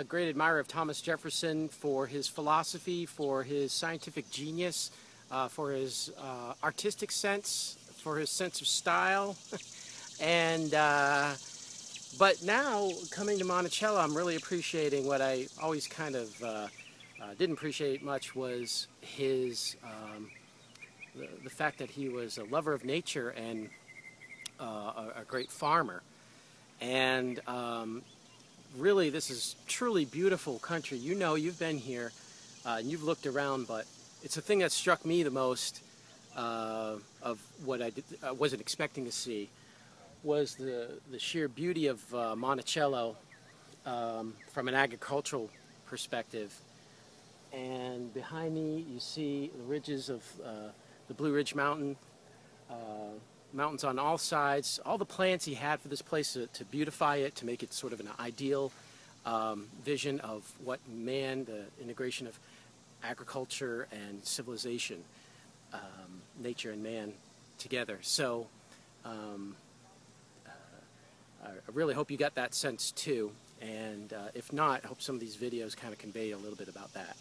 a great admirer of Thomas Jefferson for his philosophy, for his scientific genius, for his artistic sense, for his sense of style. And but now, coming to Monticello, I'm really appreciating what I always kind of didn't appreciate much was his the fact that he was a lover of nature and a great farmer. And really, this is truly beautiful country. You know, you've been here and you've looked around, but it's the thing that struck me the most of what I wasn't expecting to see was the sheer beauty of Monticello from an agricultural perspective. And behind me, you see the ridges of the Blue Ridge Mountain, mountains on all sides, all the plans he had for this place to beautify it, to make it sort of an ideal vision of what man, the integration of agriculture and civilization, nature and man together. So I really hope you got that sense too, and if not, I hope some of these videos kind of convey a little bit about that.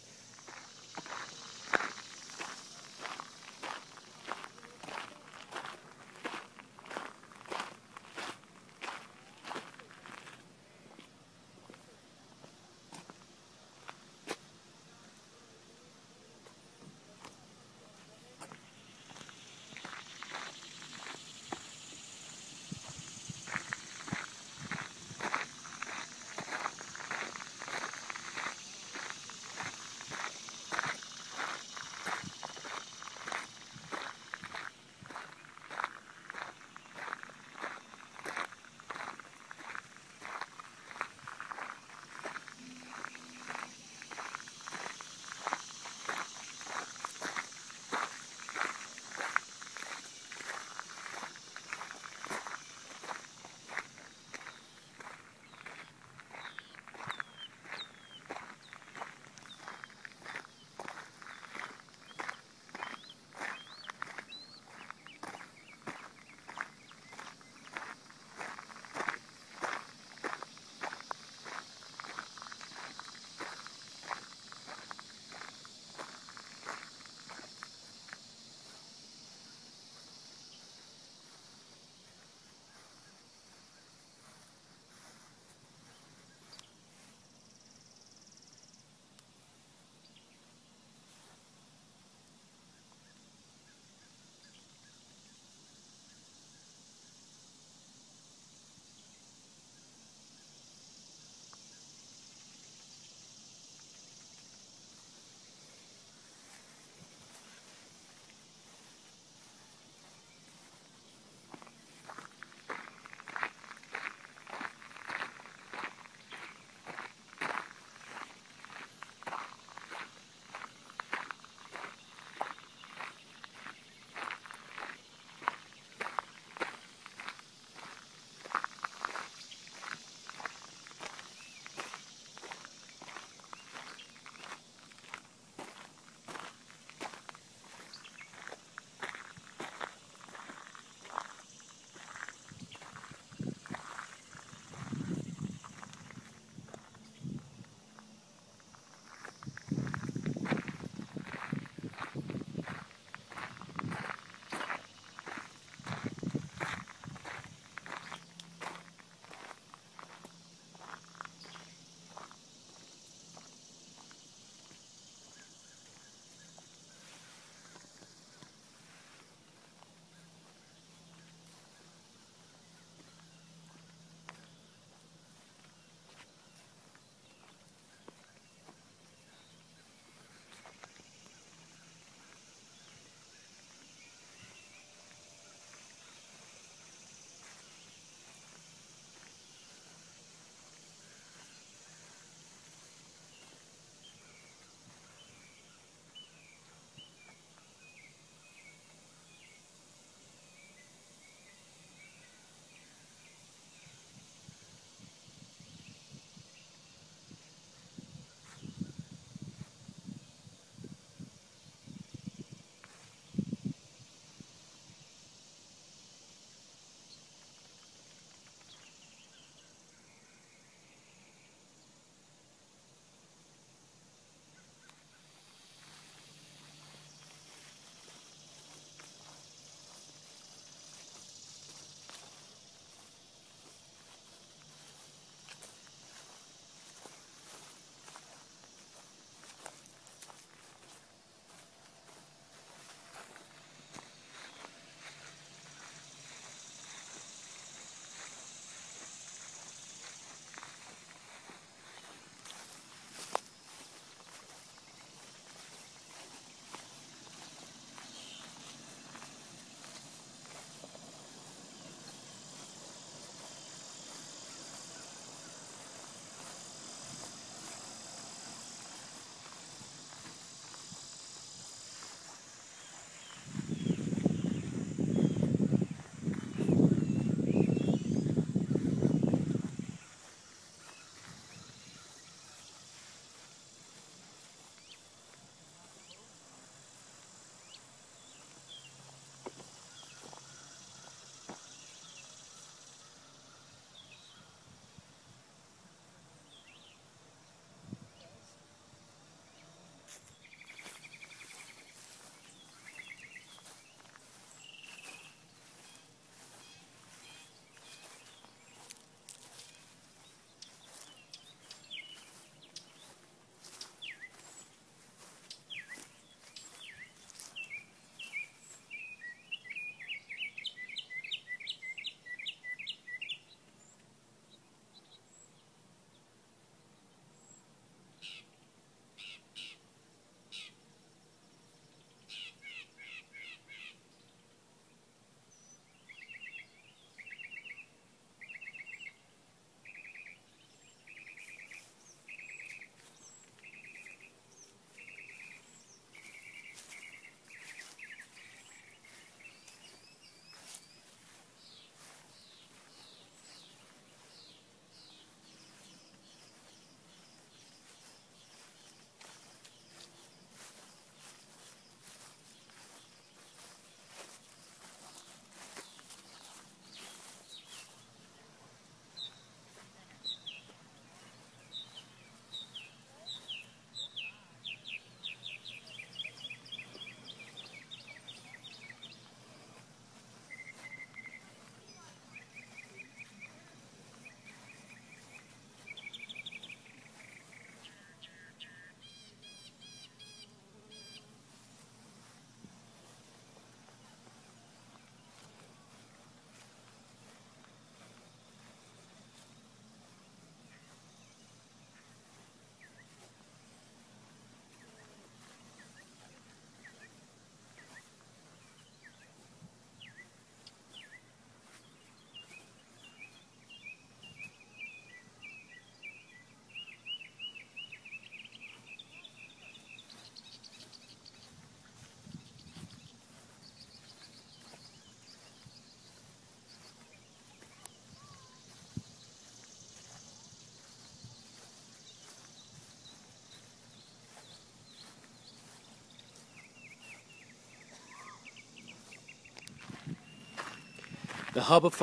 The hub of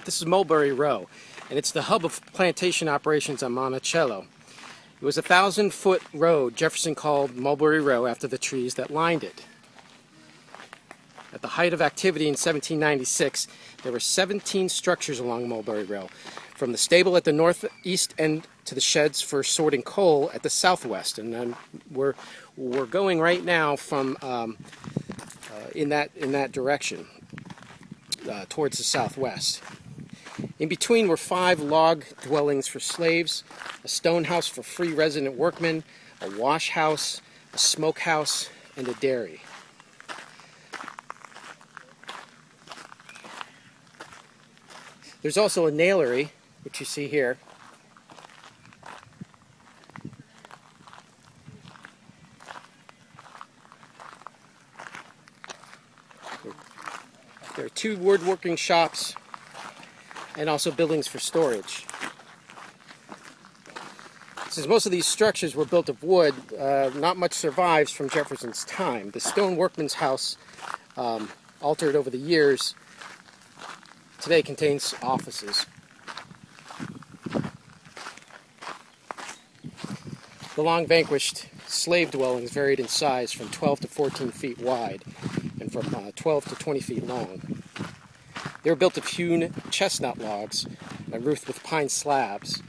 this is Mulberry Row, and it's the hub of plantation operations on Monticello. It was a 1,000-foot road Jefferson called Mulberry Row after the trees that lined it. At the height of activity in 1796, there were 17 structures along Mulberry Row, from the stable at the northeast end to the sheds for sorting coal at the southwest. And we're going right now from in that direction towards the southwest. In between were 5 log dwellings for slaves, a stone house for free resident workmen, a wash house, a smoke house, and a dairy. There's also a nailery, which you see here. There are 2 woodworking shops and also buildings for storage. Since most of these structures were built of wood, not much survives from Jefferson's time. The stone workman's house, altered over the years, today contains offices. The long vanquished slave dwellings varied in size from 12 to 14 feet wide and from 12 to 20 feet long. They were built of hewn chestnut logs and roofed with pine slabs.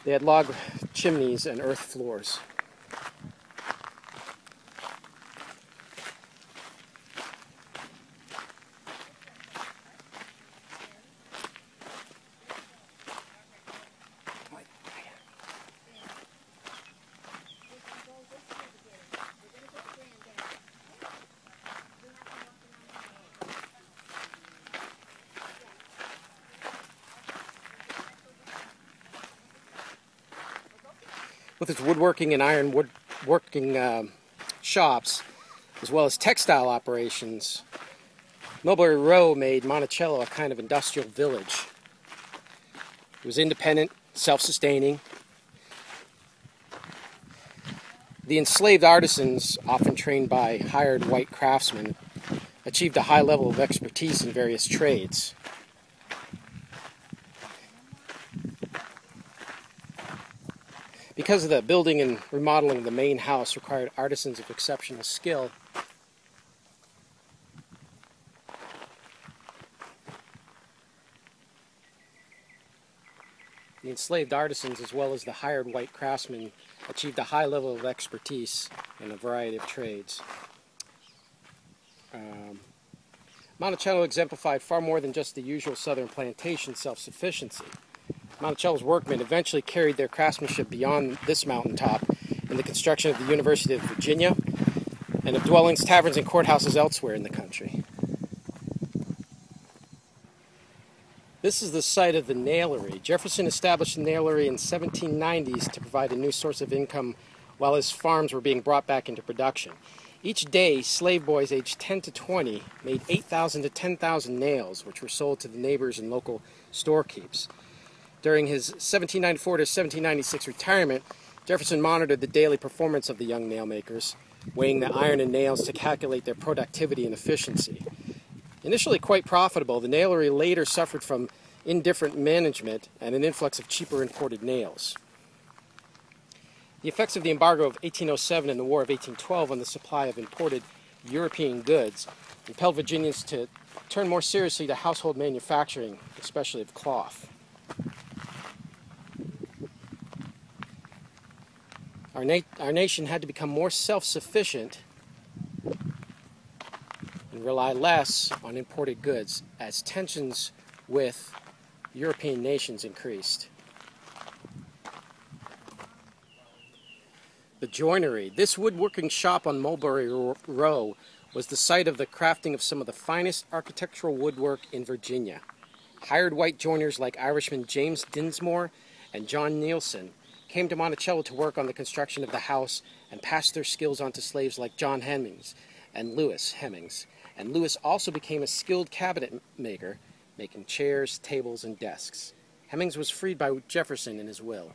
They had log chimneys and earth floors. With its woodworking and iron woodworking shops, as well as textile operations, Mulberry Row made Monticello a kind of industrial village. It was independent, self-sustaining. The enslaved artisans, often trained by hired white craftsmen, achieved a high level of expertise in various trades. Because of the building and remodeling of the main house required artisans of exceptional skill, the enslaved artisans, as well as the hired white craftsmen, achieved a high level of expertise in a variety of trades. Monticello exemplified far more than just the usual southern plantation self-sufficiency. Monticello's workmen eventually carried their craftsmanship beyond this mountaintop in the construction of the University of Virginia and of dwellings, taverns, and courthouses elsewhere in the country. This is the site of the nailery. Jefferson established the nailery in the 1790s to provide a new source of income while his farms were being brought back into production. Each day, slave boys aged 10 to 20 made 8,000 to 10,000 nails, which were sold to the neighbors and local storekeepers. During his 1794 to 1796 retirement, Jefferson monitored the daily performance of the young nailmakers, weighing the iron and nails to calculate their productivity and efficiency. Initially quite profitable, the nailery later suffered from indifferent management and an influx of cheaper imported nails. The effects of the embargo of 1807 and the War of 1812 on the supply of imported European goods impelled Virginians to turn more seriously to household manufacturing, especially of cloth. Our nation had to become more self-sufficient and rely less on imported goods as tensions with European nations increased. The joinery. This woodworking shop on Mulberry Row was the site of the crafting of some of the finest architectural woodwork in Virginia. Hired white joiners like Irishman James Dinsmore and John Nielsen came to Monticello to work on the construction of the house and passed their skills on to slaves like John Hemmings and Lewis Hemmings. And Lewis also became a skilled cabinet maker, making chairs, tables, and desks. Hemmings was freed by Jefferson in his will.